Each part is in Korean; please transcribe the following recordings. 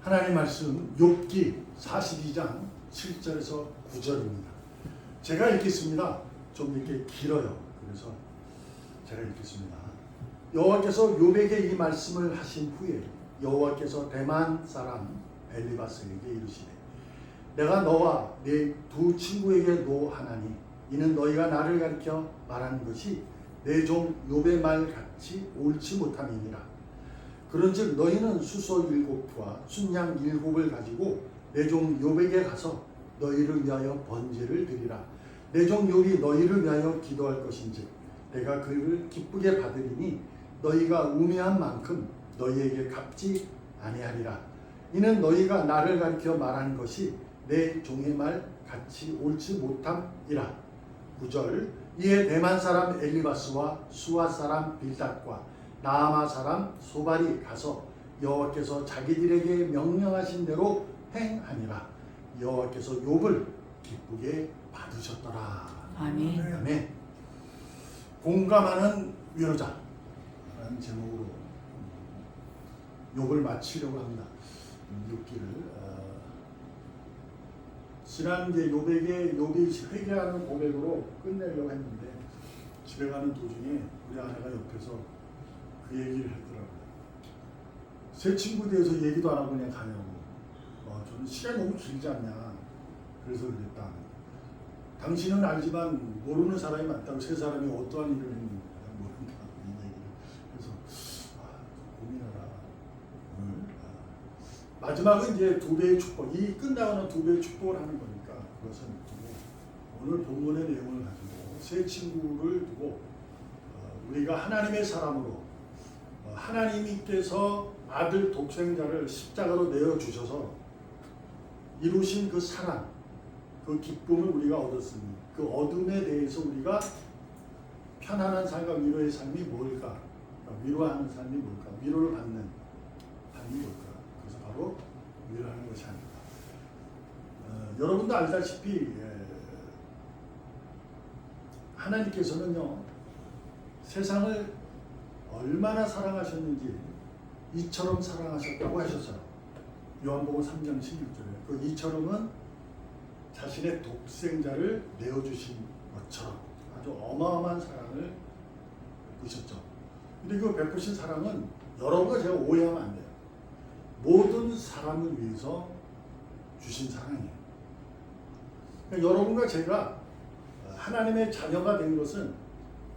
하나님 말씀 욥기 42장 7절에서 9절입니다. 제가 읽겠습니다. 좀 이렇게 길어요. 그래서 제가 읽겠습니다. 여호와께서 욥에게 이 말씀을 하신 후에 여호와께서 대만 사람 엘리바스에게 이르시되 내가 너와 네 두 친구에게 노하나니 이는 너희가 나를 가리켜 말하는 것이 내 종 욥의 말 같이 옳지 못함이니라. 그런즉 너희는 수소 7과 순양 7을 가지고 내 종 욥에게 가서 너희를 위하여 번제를 드리라. 내 종 욥이 너희를 위하여 기도할 것인즉 내가 그를 기쁘게 받으리니 너희가 우매한 만큼 너희에게 갚지 아니하리라. 이는 너희가 나를 가리켜 말하는 것이 내 종의 말 같이 옳지 못함이라. 9절 이에 대만 사람 엘리바스와 수아 사람 빌닷과 나아마 사람 소발이 가서 여호와께서 자기들에게 명령하신 대로 행하니라. 여호와께서 욥을 기쁘게 받으셨더라. 아멘. 아멘. 공감하는 위로자라는 제목으로 욥을 마치려고 합니다. 욥기를 지난 욥이 회개하는 고백으로 끝내려고 했는데 집에 가는 도중에 우리 아내가 옆에서 그 얘기를 했더라고요. 새 친구에 대해서 얘기도 안 하고 그냥 가냐고. 저는 시간이 너무 길지 않냐. 그래서 그랬다. 당신은 알지만 모르는 사람이 많다고. 세 사람이 어떠한 일을 했는지 모른다. 이 얘기를. 그래서 고민하라. 오늘 마지막은 이제 2배의 축복. 이 끝나가는 2배의 축복을 하는 거니까 그것은 두고 오늘 본문의 내용을 가지고 새 친구를 두고 우리가 하나님의 사람으로 하나님께서 아들 독생자를 십자가로 내어주셔서 이루신 그 사랑, 그 기쁨을 우리가 얻었으니 그 얻음에 대해서 우리가 편안한 삶과 위로의 삶이 뭘까? 위로하는 삶이 뭘까? 위로를 받는 삶이 뭘까? 그래서 바로 위로하는 것이 아닐까. 여러분도 알다시피 하나님께서는요 세상을 얼마나 사랑하셨는지 이처럼 사랑하셨다고 하셨어요. 요한복음 3장 16절에 그 이처럼은 자신의 독생자를 내어주신 것처럼 아주 어마어마한 사랑을 보셨죠. 근데 그 베푸신 사랑은 여러분과 제가 오해하면 안 돼요. 모든 사람을 위해서 주신 사랑이에요. 그러니까 여러분과 제가 하나님의 자녀가 된 것은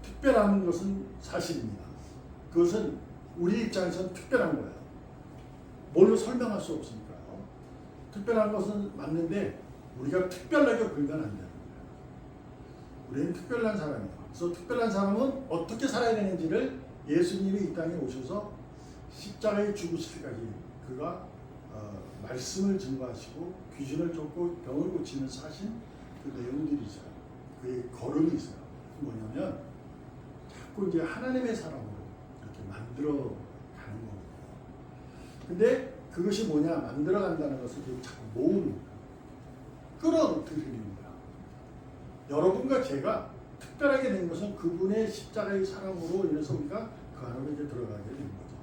특별한 것은 사실입니다. 그것은 우리 입장에서는 특별한 거예요. 뭘로 설명할 수 없으니까요. 특별한 것은 맞는데 우리가 특별하게 불면 안 되는 거예요. 우리는 특별한 사람이에요. 그래서 특별한 사람은 어떻게 살아야 되는지를 예수님이 이 땅에 오셔서 십자가에 죽으시기까지 그가 말씀을 증거하시고 귀신을 쫓고 병을 고치면서 하신 그 내용들이 있어요. 그의 걸음이 있어요. 뭐냐면 자꾸 이제 하나님의 사람으로 이렇게 만들어 가는 겁니다. 근데 그것이 뭐냐? 만들어 간다는 것을 자꾸 모으는 거예요. 끌어들이는 거야. 여러분과 제가 특별하게 된 것은 그분의 십자가의 사랑으로 인해서 우리가 그 안으로 이제 들어가게 된 거죠.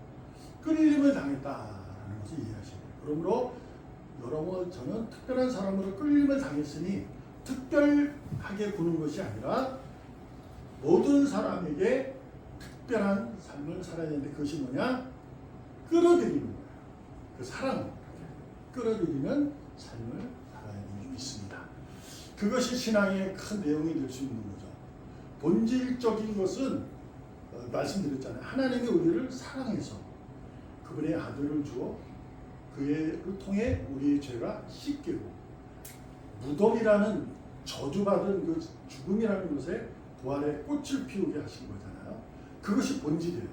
끌림을 당했다라는 것을 이해하셔야 돼요. 그러므로 여러분 저는 특별한 사람으로 끌림을 당했으니 특별하게 구는 것이 아니라 모든 사람에게 특별한 삶을 살아야 되는데 그것이 뭐냐? 끌어들이는 거예요. 그 사랑, 끌어들이는 삶을 살아야 되는 게 있습니다. 그것이 신앙의 큰 내용이 될 수 있는 거죠. 본질적인 것은 말씀드렸잖아요. 하나님이 우리를 사랑해서 그분의 아들을 주어 그를 통해 우리의 죄가 씻기고 무덤이라는 저주받은 그 죽음이라는 것에 부활의 꽃을 피우게 하신 거잖아요. 그것이 본질이에요.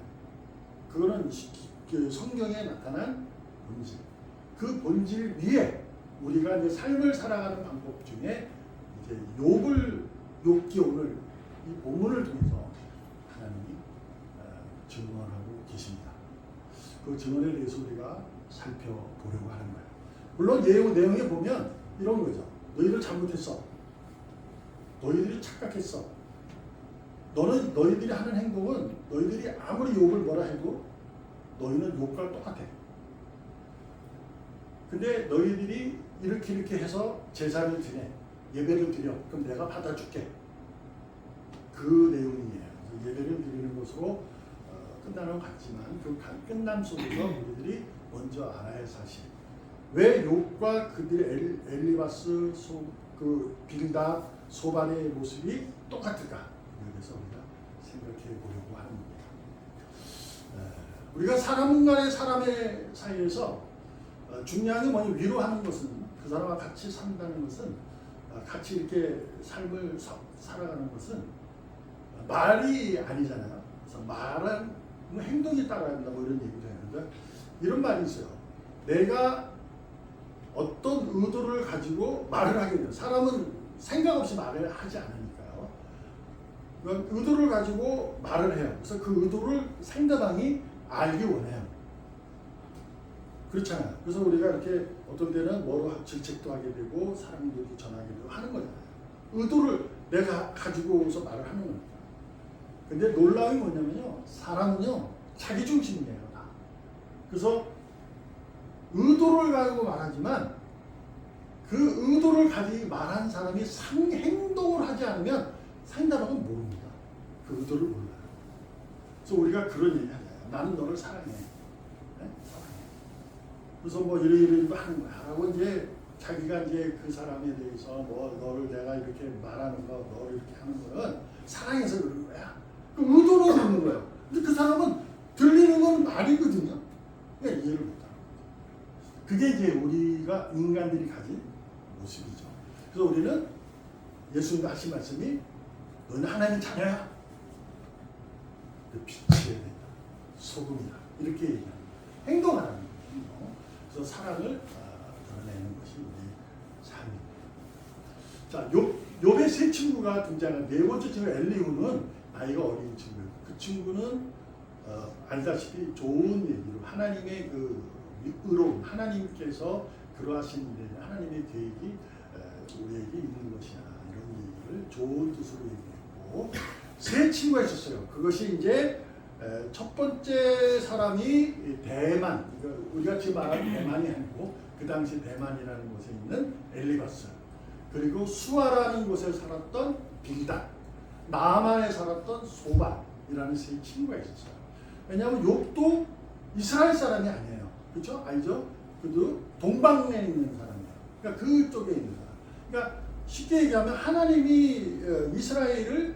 그거는 성경에 나타난 본질. 그 본질 위에 우리가 이제 삶을 살아가는 방법 중에 이제 욥기 오늘 이 본문을 통해서 하나님이 증언하고 계십니다. 그 증언에 대해서 우리가 살펴보려고 하는 거예요. 물론 내용에 보면 이런 거죠. 너희들 잘못했어. 너희들이 착각했어. 너희들이 하는 행동은 너희들이 아무리 욥을 뭐라 해도 너희는 욥과 똑같아. 근데 너희들이 이렇게 해서 제사를 지내, 예배를 드려. 그럼 내가 받아줄게. 그 내용이에요. 예배를 드리는 것으로 끝나는 것 같지만 그 끝남 속에서 우리들이 먼저 알아야 할 사실. 왜 욥과 그들의 엘리바스, 그 빌닷, 소발의 모습이 똑같을까? 이에 대해서 우리가 생각해 보려고 하는 겁니다. 우리가 사람 간의 사람의 사이에서 중요한 게 뭐냐, 위로하는 것은, 그 사람과 같이 산다는 것은, 같이 이렇게 삶을 살아가는 것은 말이 아니잖아요. 그래서 말은 행동이 따라야 된다, 뭐 이런 얘기도 하는데, 이런 말이 있어요. 내가 어떤 의도를 가지고 말을 하게 돼요. 사람은 생각 없이 말을 하지 않으니까요. 의도를 가지고 말을 해요. 그래서 그 의도를 상대방이 알기 원해요. 그렇잖아요. 그래서 우리가 이렇게 어떤 때는 뭐로 질책도 하게 되고 사람들이 전하게 되고 하는 거잖아요. 의도를 내가 가지고서 말을 하는 겁니다. 근데 놀라운 게 뭐냐면요, 사람은요 자기 중심이에요. 다. 그래서 의도를 가지고 말하지만 그 의도를 가지고 말한 사람이 행동을 하지 않으면 상대방은 모릅니다. 그 의도를 몰라요. 그래서 우리가 그런 얘기 하잖아요. 나는 너를 사랑해. 네? 사랑해. 그래서 뭐 이런 거 하는 거야. 하고 이제 자기가 이제 그 사람에 대해서 뭐 너를 내가 이렇게 말하는 거, 너를 이렇게 하는 거는 사랑해서 그러는 거야. 그 의도로 그러는 거예요. 근데 그 사람은 들리는 건 말이거든요. 그러니까 이해를 못하는 거죠. 그게 이제 우리가 인간들이 가진 모습이죠. 그래서 우리는 예수님도 하신 말씀이 너는 하나님 자녀야. 빛이 된다. 소금이다. 이렇게 얘기합니다. 행동하라는 거예요. 그래서 사랑을 드러내는 것이 우리 삶입니다. 자, 욥의 세 친구가 등장한 네 번째 친구 엘리후는 나이가 어린 친구예요. 그 친구는 알다시피 좋은 얘기로 하나님의 그 의로움, 하나님께서 그러하신 일에 하나님의 계획이 우리에게 있는 것이야, 이런 얘기를 좋은 뜻으로 얘기했고, 세 친구가 있었어요. 그것이 이제 첫 번째 사람이 대만, 우리가 지금 말하는 대만이 아니고 그 당시 대만이라는 곳에 있는 엘리바스, 그리고 수아라는 곳에 살았던 빌닷, 남한에 살았던 소발이라는 세 친구가 있었어요. 왜냐하면 욥도 이스라엘 사람이 아니에요. 그렇죠? 알죠? 그도 동방에 있는 사람이에요. 그러니까 그쪽에 있는 사람. 그러니까 쉽게 얘기하면 하나님이 이스라엘을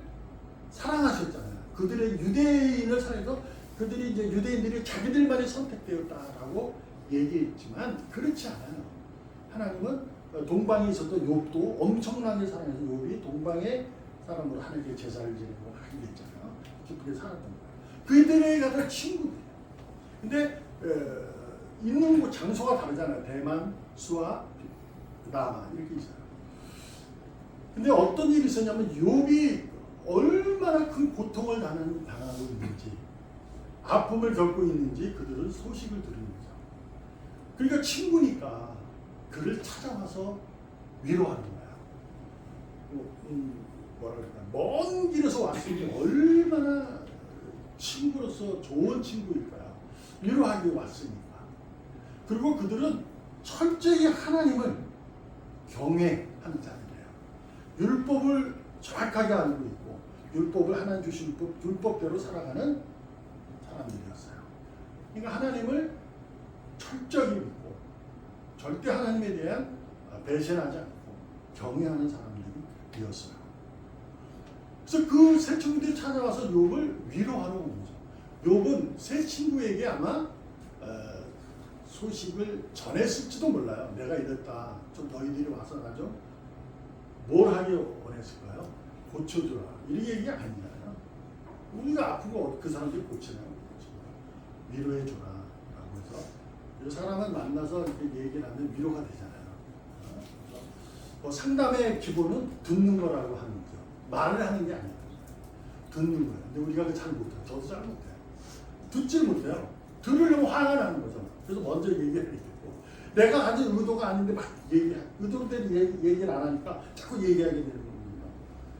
사랑하셨잖아요. 그들의 유대인을 사랑해서 그들이 이제 유대인들이 자기들만이 선택되었다라고 얘기했지만 그렇지 않아요. 하나님은 동방에 있었던 욥도 엄청나게 사랑해서 욥이 동방의 사람으로 하나님께 제사를 지내고 하게 됐잖아요. 기쁘게 살았던 거예요. 그들에 가서 친구들이에요. 근데 있는 곳 장소가 다르잖아요. 대만, 수아, 남한 이렇게 있어요. 근데 어떤 일이 있었냐면 욥이 얼마나 큰 고통을 당하고 있는지, 아픔을 겪고 있는지 그들은 소식을 들은 거죠. 그러니까 친구니까 그를 찾아와서 위로하는 거야. 뭐라 그럴까, 먼 길에서 왔으니 얼마나 친구로서 좋은 친구일까요? 위로하기 왔으니까. 그리고 그들은 철저히 하나님을 경외하는 자들이에요. 율법을 정확하게 알고 있고 율법을 하나님 주신 율법대로 살아가는 사람들이었어요. 그러니까 하나님을 철저히 믿고 절대 하나님에 대한 배신하지 않고 경외하는 사람들이었어요. 그래서 그 세 친구들이 찾아와서 욥을 위로하러 온 거죠. 욥은 세 친구에게 아마 소식을 전했을지도 몰라요. 내가 이랬다. 좀 너희들이 와서 가죠. 뭘 하기 원했을까요? 고쳐주라. 이런 얘기가 아니잖아요. 우리가 아프고 그 사람들이 고치나요? 위로해줘라. 라고 해서 이 사람을 만나서 이렇게 얘기를 하면 위로가 되잖아요. 뭐 상담의 기본은 듣는 거라고 하는 거죠. 말을 하는 게 아니에요. 듣는 거예요. 근데 우리가 잘 못해요. 저도 잘 못해요. 듣질 못해요. 들으려면 화가 나는 거죠. 그래서 먼저 얘기를 하게 되고, 내가 가진 의도가 아닌데 막 의도로 된 얘기를 안 하니까 자꾸 얘기하게 되는 거거든요.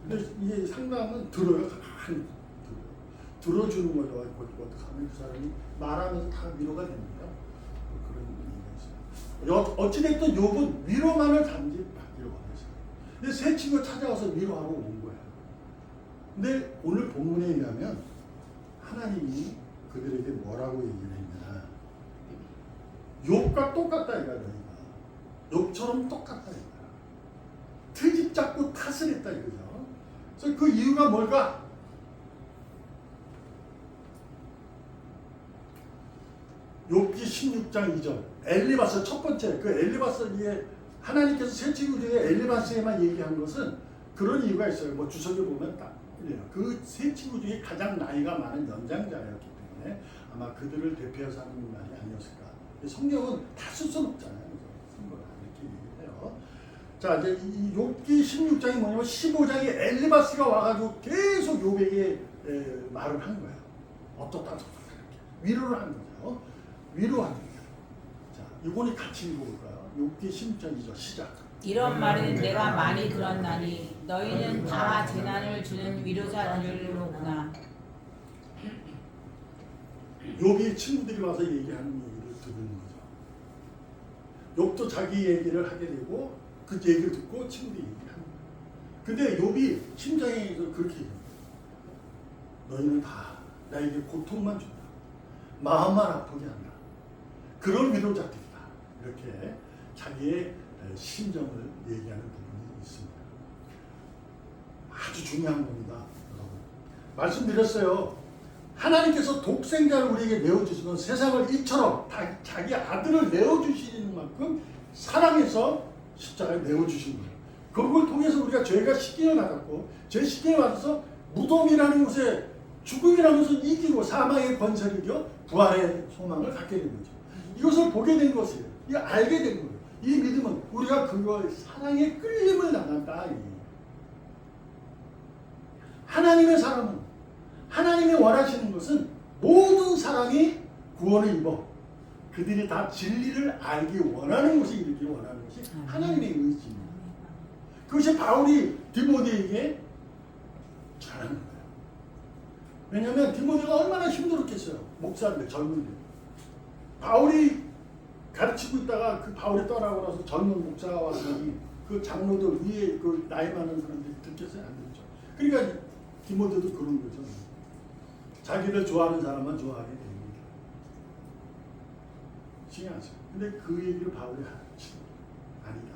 근데 이게 상담은 들어요. 가만히 들어주는 거죠. 어떻게 하면 그 사람이 말하면서 다 위로가 됩니다. 그런 얘기가 있어요. 어찌됐든 욥은 위로만을 단지 받기를 원했어요. 근데 세 친구가 찾아와서 위로하러 온 거예요. 근데 오늘 본문에 의하면 하나님이 그들에게 뭐라고 얘기를 했냐. 욥과 똑같다 이거야. 너희가. 욥처럼 똑같다 이거야. 트집 잡고 탓을 했다 이거죠. 그래서 그 이유가 뭘까? 욥기 16장 2절 엘리바스 첫 번째 그 엘리바스에 하나님께서 세 친구 중에 엘리바스에만 얘기한 것은 그런 이유가 있어요. 뭐 주석에 보면 딱 그 세 친구 중에 가장 나이가 많은 연장자였기 때문에 아마 그들을 대표해서 하는 말이 아니었을까. 성경은 다 쓸 수는 없잖아요. 쓴 거라 이렇게 얘기해요. 자 이제 이 욥기 16장이 뭐냐면 15장에 엘리바스가 와가지고 계속 욥에게 말을 한 거예요. 어떻다 이렇게 위로를 한 거죠. 위로하는 거예요. 자 이번에 같이 읽어볼까요? 욥기 16장 2절 시작. 이런 말은 내가 많이 들었나니 너희는 다 재난을 주는 위로자들로구나. 욥이 친구들이 와서 얘기하는 얘기를 듣는 거죠. 욥도 자기 얘기를 하게 되고 그 얘기를 듣고 친구들이 얘기하는 거예요. 근데 욥이 심장에서 그렇게 얘기해요. 너희는 다 나에게 고통만 준다. 마음만 아프게 한다. 그런 위로자들이다. 이렇게 자기의 심정을 얘기하는 부분이 있습니다. 아주 중요한 겁니다. 여러분. 말씀드렸어요. 하나님께서 독생자를 우리에게 내어주시면 세상을 이처럼 자기 아들을 내어주시는 만큼 사랑해서 십자가에 내어주신 거예요. 그걸 통해서 우리가 죄가 씻김을 받았고 죄 씻김을 받아서 무덤이라는 곳에 죽음이라는 것을 이기고 사망의 권세를 이겨 부활의 소망을 갖게 된 거죠. 이것을 보게 된 것이에요. 이거 알게 된 거예요. 이 믿음은 우리가 그거의 사랑에 끌림을 당한다. 하나님의 사랑은 하나님이 원하시는 것은 모든 사람이 구원을 입어 그들이 다 진리를 알기 원하는 것이 이르기 원하는 것이 하나님의 의지입니다. 그것이 바울이 디모데에게 전하는 거예요. 왜냐하면 디모데가 얼마나 힘들었겠어요. 목사인데 젊은데 바울이 가르치고 있다가 그 바울이 떠나고 나서 젊은 목사가 왔더니 그 장로들 위에 그 나이 많은 사람들이 듣겠어요? 안 듣죠. 그러니까 디모데도 그런 거죠. 자기를 좋아하는 사람만 좋아하게 됩니다. 신경 안 써요. 근데 그 얘기를 바울이 하지 아니다.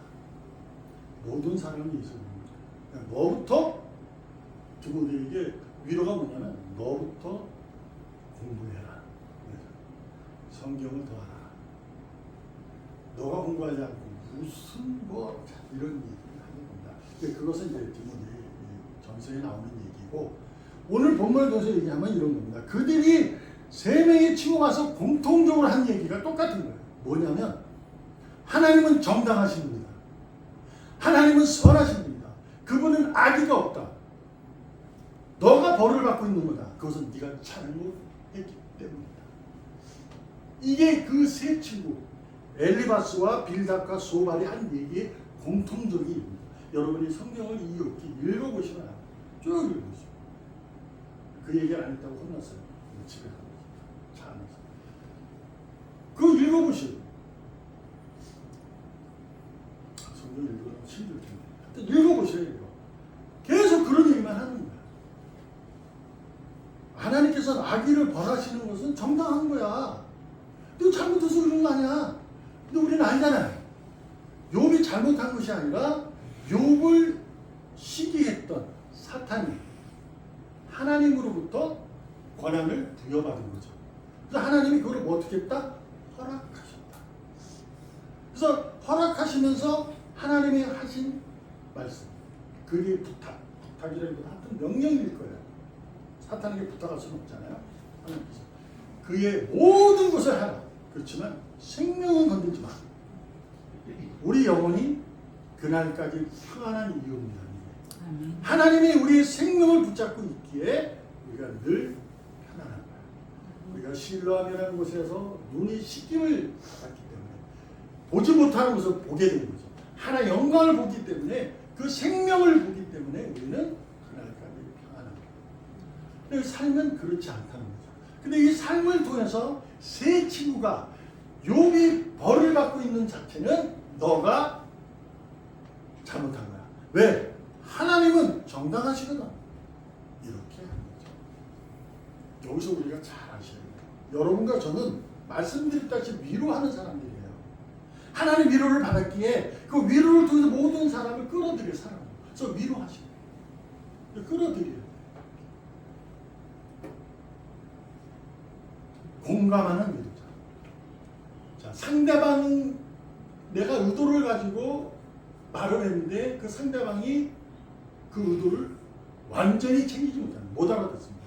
모든 사람이 있어야 됩니다. 너부터 디모데에게 위로가 뭐냐면 너부터 공부해라. 성경을 더하라. 너가 공부하지 않고 무슨 뭐 이런 얘기를 하는 겁니다. 그것은 이제 디모데 전서에 나오는 얘기고 오늘 본문을 통해서 얘기하면 이런 겁니다. 그들이 세 명의 친구가 와서 공통적으로 한 얘기가 똑같은 거예요. 뭐냐면 하나님은 정당하신 분이다. 하나님은 선하신 분이다. 그분은 악의가 없다. 너가 벌을 받고 있는 거다. 그것은 네가 잘못했기 때문이다. 이게 그 세 친구 엘리바스와 빌닷과 소발이 한 얘기의 공통적인 얘기입니다. 여러분이 성경을 읽어보시면 쭉 읽어보시면 그 얘기를 안 했다고 혼났어요. 집에 가서 차 안에서 그거 읽어보시면 성경 읽으면 힘들 텐데 읽어보세요. 계속 그런 얘기만 하는 거예요. 하나님께서 악의를 벌하시는 것은 정당한 거야. 너 잘못해서 그런 거 아니야. 근데 우리는 알잖아요. 욥이 잘못한 것이 아니라 욥을 시기했던 사탄이 하나님으로부터 권한을 부여받은 거죠. 그래서 하나님이 그걸 어떻게 했다? 허락하셨다. 그래서 허락하시면서 하나님이 하신 말씀, 그게 부탁이라기보다 하여튼 명령일 거예요. 사탄에게 부탁할 수는 없잖아요. 하나님께서 그의 모든 것을 하라. 그렇지만 생명은 건들지 마. 우리 영혼이 그날까지 평안한 이유입니다. 하나님이 우리의 생명을 붙잡고 있기에 우리가 늘 편안한 거예요. 우리가 신뢰하는 곳에서 눈이 씻김을 받았기 때문에 보지 못하는 것을 보게 되는 거죠. 하나의 영광을 보기 때문에 그 생명을 보기 때문에 우리는 그날까지 평안한 거예요. 근데 삶은 그렇지 않다는 거죠. 근데 이 삶을 통해서 세 친구가 욥이 벌을 받고 있는 위로하는 자체는 너가 잘못한 거야. 왜? 하나님은 정당하시거든. 이렇게 하는 거죠. 여기서 우리가 잘 아셔야 돼요. 여러분과 저는 말씀드렸다시피 위로하는 사람들이에요. 하나님 위로를 받았기에 그 위로를 통해서 모든 사람을 끌어들여 사람. 그래서 위로하시고 끌어들여요. 공감하는 위로자. 자, 상대방은 내가 의도를 가지고 말을 했는데 그 상대방이 그 의도를 완전히 챙기지 못합니다. 못 알아듣습니다.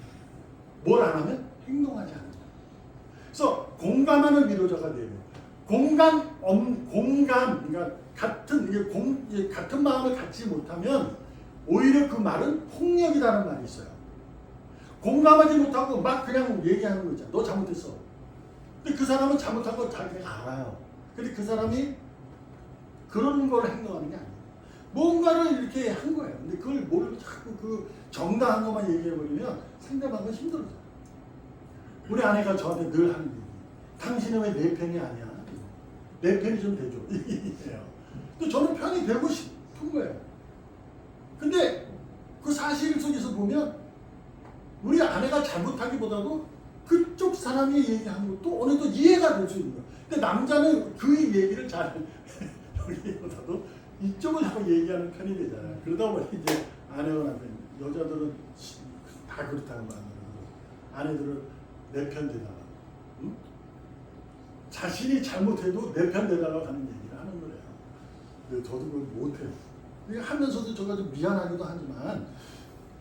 뭘 안 하면 행동하지 않는다. 그래서 공감하는 위로자가 되면 공감, 그러니까 같은 마음을 갖지 못하면 오히려 그 말은 폭력이라는 말이 있어요. 공감하지 못하고 막 그냥 얘기하는 거 있잖아. 너 잘못했어. 근데 그 사람은 잘못한 거 자기가 알아요. 근데 그 사람이 그런 걸 행동하는 게 아니에요. 뭔가를 이렇게 한 거예요. 근데 그걸 모르고 자꾸 그 정당한 것만 얘기해버리면 상대방은 힘들어져요. 우리 아내가 저한테 늘 하는 얘기. 당신은 왜 내 편이 아니야? 내 편이 좀 되죠. 근데 저는 편이 되고 싶은 거예요. 근데 그 사실 속에서 보면 우리 아내가 잘못하기보다도 그쪽 사람이 얘기하는 것도 어느 정도 이해가 될 수 있는 거예요. 근데 남자는 그 얘기를 잘 여기보다도 이쪽을 자꾸 얘기하는 편이 되잖아요. 그러다 보니 이제 아내와 남편, 여자들은 다 그렇다는 말이에요. 아내들은 내 편 되다가 응? 자신이 잘못해도 내 편 되다가 하는 얘기를 하는 거예요. 근데 저도 그걸 못해요. 하면서도 제가 좀 미안하기도 하지만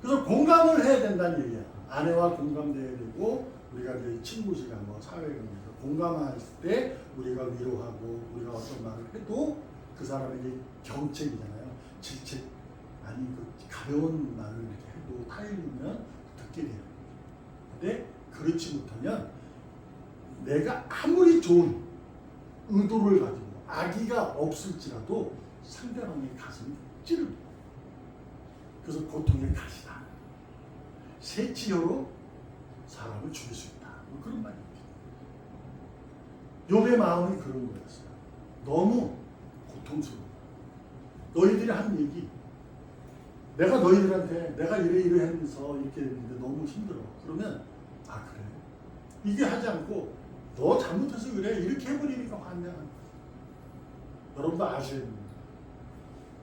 그래서 공감을 해야 된다는 얘기야. 아내와 공감돼야 되고 우리가 이제 친구 시간, 뭐 사회관계에서 공감할 때 우리가 위로하고 우리가 어떤 말을 해도 그 사람에게 경책이잖아요. 질책 아니 그 가벼운 말을 이렇게 해도 타일이면 듣게 돼요. 근데 그렇지 못하면 내가 아무리 좋은 의도를 가지고 악의가 없을지라도 상대방의 가슴이 찌릅니다. 그래서 고통의 가시다. 세치혀로 사람을 죽일 수 있다. 뭐 그런 말입니다. 욥의 마음이 그런 거였어요. 너무 고통스러워. 너희들이 한 얘기, 내가 너희들한테 내가 이래 하면서 이렇게 했는데 너무 힘들어. 그러면 아 그래? 이게 하지 않고 너 잘못해서 그래 이렇게 해버리니까 환장한 거야. 여러분도 아셔야 됩니다.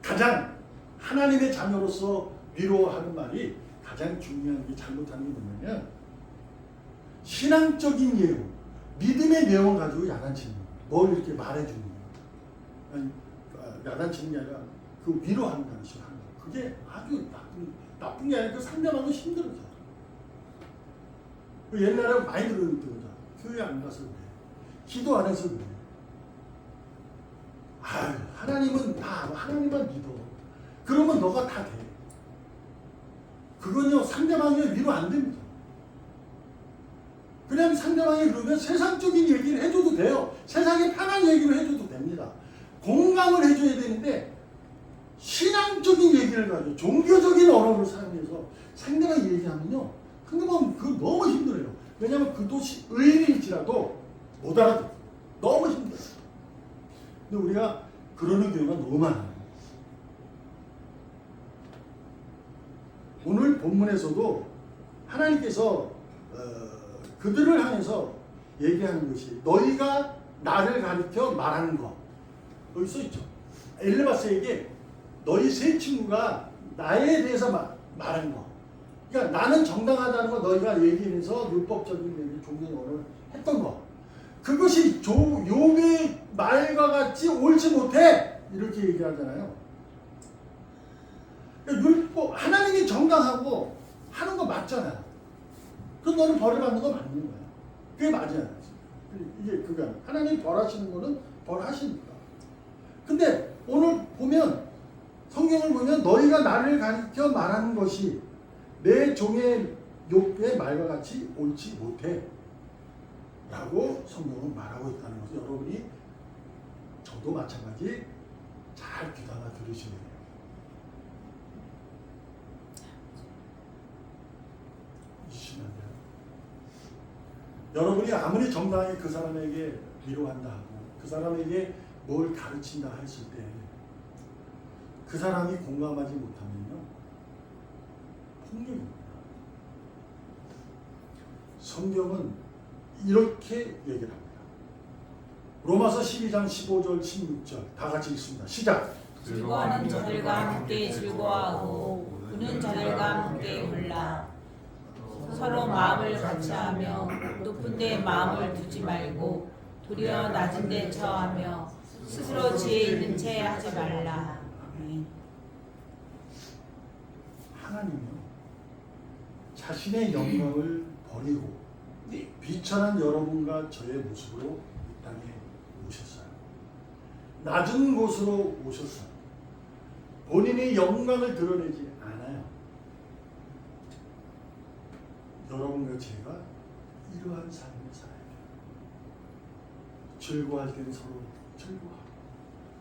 가장 하나님의 자녀로서 위로하는 말이 가장 중요한 게 잘못하는 게 뭐냐면 신앙적인 내용, 믿음의 내용을 가지고 야단치는 거예요. 뭘 이렇게 말해주는 거예요. 아니, 야단치는 게 아니라 그 위로한다는 식으로 하는 거예요. 그게 아주 나쁜 게 아니라 그 상대방은 힘들어져. 옛날에 많이 들었던 거죠. 교회 안 가서 그래. 기도 안 해서 그래. 아유, 하나님은 다 하나님만 믿어. 그러면 너가 다 돼. 그건요 상대방이 위로 안 됩니다. 그냥 상대방이 그러면 세상적인 얘기를 해줘도 돼요. 세상에 편한 얘기를 해줘도 됩니다. 공감을 해줘야 되는데 신앙적인 얘기를 가지고 종교적인 언어를 사용해서 상대방이 얘기하면요 상대방은 그거 너무 힘들어요. 왜냐하면 그도 의인일지라도 못 알아들어요. 너무 힘들어요. 근데 우리가 그러는 경우가 너무 많아요. 오늘 본문에서도 하나님께서 그들을 향해서 얘기하는 것이 너희가 나를 가리켜 말하는 것 여기 써있죠. 엘레바스에게 너희 세 친구가 나에 대해서 말하는 것 그러니까 나는 정당하다는 거 너희가 얘기해서 율법적인 얘기 종교의 언어를 했던 것 그것이 욥의 말과 같이 옳지 못해 이렇게 얘기하잖아요. 율법 하나님이 정당하고 하는 거 맞잖아요. 그럼 너는 벌을 받는 거 맞는 거야. 그게 맞아요. 이게 그거 하나님 벌하시는 거는 벌하십니다. 근데 오늘 보면 성경을 보면 너희가 나를 가리켜 말하는 것이 내 종의 욥의 말과 같이 옳지 못해 라고 성경은 말하고 있다는 것을 여러분이 저도 마찬가지 잘 귀담아 들으시면 돼요. 여러분이 아무리 정당하게 그 사람에게 위로한다 하고 그 사람에게 뭘 가르친다 했을 때 그 사람이 공감하지 못하면요 폭력입니다. 성경은 이렇게 얘기를 합니다. 로마서 12장 15절 16절 다 같이 읽습니다. 시작. 즐거워하는 자들과 함께 즐거워하고 우는 자들과 함께 울라. 서로 마음을 같이하며 높은 데 마음을 두지 말고 도리어 낮은 데 처하며 스스로 지혜 있는 채 하지 말라. 아멘. 하나님은 자신의 영광을 버리고 비천한 여러분과 저의 모습으로 이 땅에 오셨어요. 낮은 곳으로 오셨어요. 본인의 영광을 드러내지 않아요. 여러분과 제가 이러한 삶을 살아야 돼요. 즐거워할 때는 서로 즐거워하고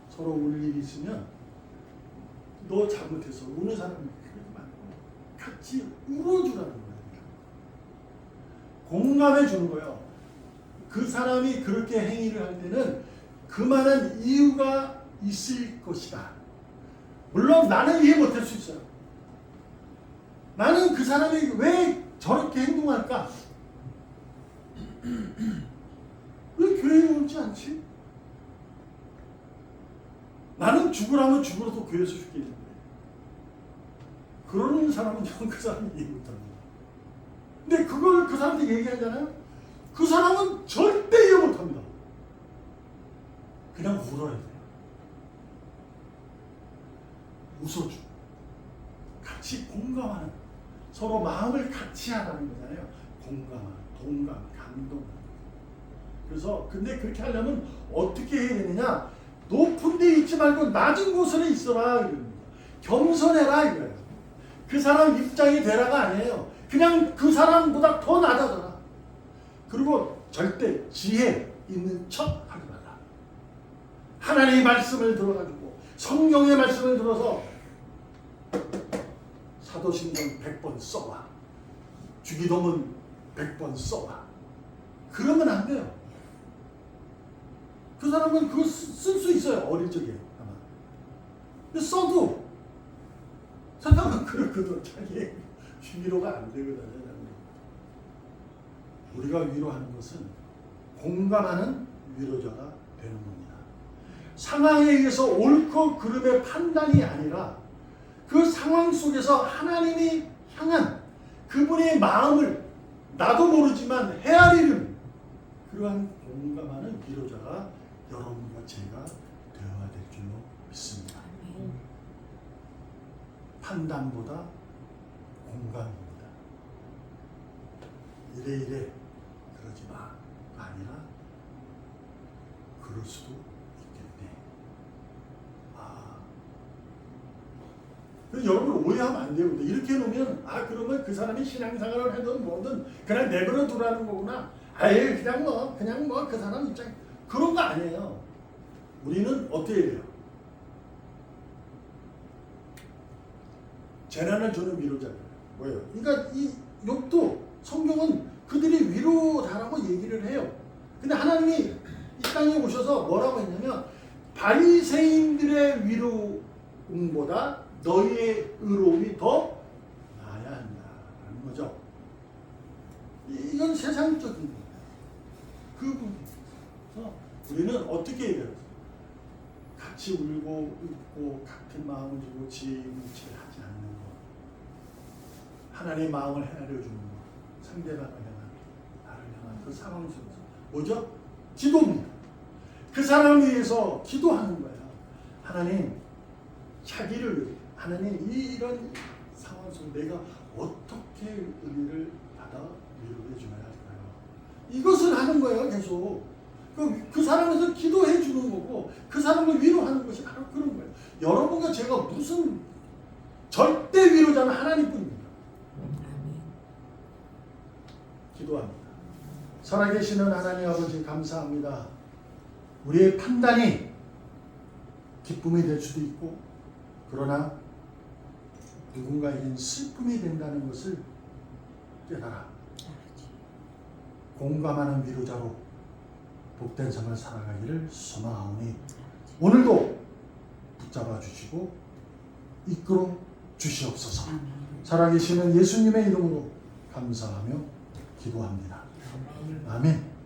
서로 울 일이 있으면 너 잘못해서 우는 사람이 그러지 말고 같이 울어주라는 거예요. 공감해 주는 거예요. 그 사람이 그렇게 행위를 할 때는 그만한 이유가 있을 것이다. 물론 나는 이해 못할 수 있어요. 나는 그 사람이 왜 저렇게 행동할까? 왜 교회에 오지 않지? 나는 죽으라면 죽어도 교회에서 죽겠는데 그러는 사람은 저는 그 사람이 이해 못합니다. 근데 그걸 그 사람한테 얘기하잖아요. 그 사람은 절대 이해 못합니다. 그냥 울어야 돼요. 웃어주고 같이 공감하는, 서로 마음을 같이 하라는 거잖아요. 공감하는, 동감, 감동. 그래서 근데 그렇게 하려면 어떻게 해야 되느냐? 높은 데 있지 말고 낮은 곳에 있어라 이럽니다. 겸손해라 이거예요. 그 사람 입장이 되라가 아니에요. 그냥 그 사람보다 더 낮아져라. 그리고 절대 지혜 있는 척 하지 말라. 하나님의 말씀을 들어가지고 성경의 말씀을 들어서 사도신경 100번 써봐. 주기도문 100번 써봐. 그러면 안 돼요. 그 사람은 그거 쓸 수 있어요. 어릴 적에 아마. 근데 써도 사람은 그렇거든. 자기의 위로가 안 되거든요. 우리가 위로하는 것은 공감하는 위로자가 되는 겁니다. 상황에 의해서 옳고 그름의 판단이 아니라 그 상황 속에서 하나님이 향한 그분의 마음을 나도 모르지만 헤아리는 그러한 공감하는 위로자가 여러분과 제가 되어야 될 줄로 믿습니다. 판단보다 공감입니다. 이래 그러지 마가 아니라 그럴 수도 있겠네. 그래서 여러분 오해하면 안 돼요. 이렇게 해놓으면 그러면 그 사람이 신앙생활을 하든 뭐든 그냥 내버려 두라는 거구나. 아예 그냥 뭐 그 사람 입장 그런 거 아니에요. 우리는 어떻게 해야 돼요? 재난을 주는 위로자예요. 뭐예요? 그러니까 이 욥도 성경은 그들이 위로자라고 얘기를 해요. 근데 하나님이 이 땅에 오셔서 뭐라고 했냐면 바리새인들의 위로보다 너희의 의로움이 더 나아야 한다는 거죠. 이건 세상적인 거예요. 그 부분에서 우리는 어떻게 해야 돼요? 같이 울고 웃고 같은 마음을 주고 지혜 있는 채 하지 않는 것. 하나님의 마음을 헤아려주는 것. 상대방을 향한, 나를 향한 그 상황 속에서 뭐죠? 기도입니다. 그 사람을 위해서 기도하는 거예요. 하나님, 자기를 위해 하나님 이런 상황 속에 내가 어떻게 은혜를 받아 위로해 줘야 할까요? 이것을 하는 거예요. 계속 그 사람에서 기도해 주는 거고 그 사람을 위로하는 것이 바로 그런 거예요. 여러분과 제가 무슨 절대 위로자는 하나님뿐입니다. 기도합니다. 살아계시는 하나님 아버지 감사합니다. 우리의 판단이 기쁨이 될 수도 있고 그러나 누군가에겐 슬픔이 된다는 것을 깨달아 공감하는 위로자로 복된 삶을 살아가기를 소망하오니 오늘도 붙잡아 주시고 이끌어 주시옵소서. 살아계시는 예수님의 이름으로 감사하며 기도합니다. 아멘.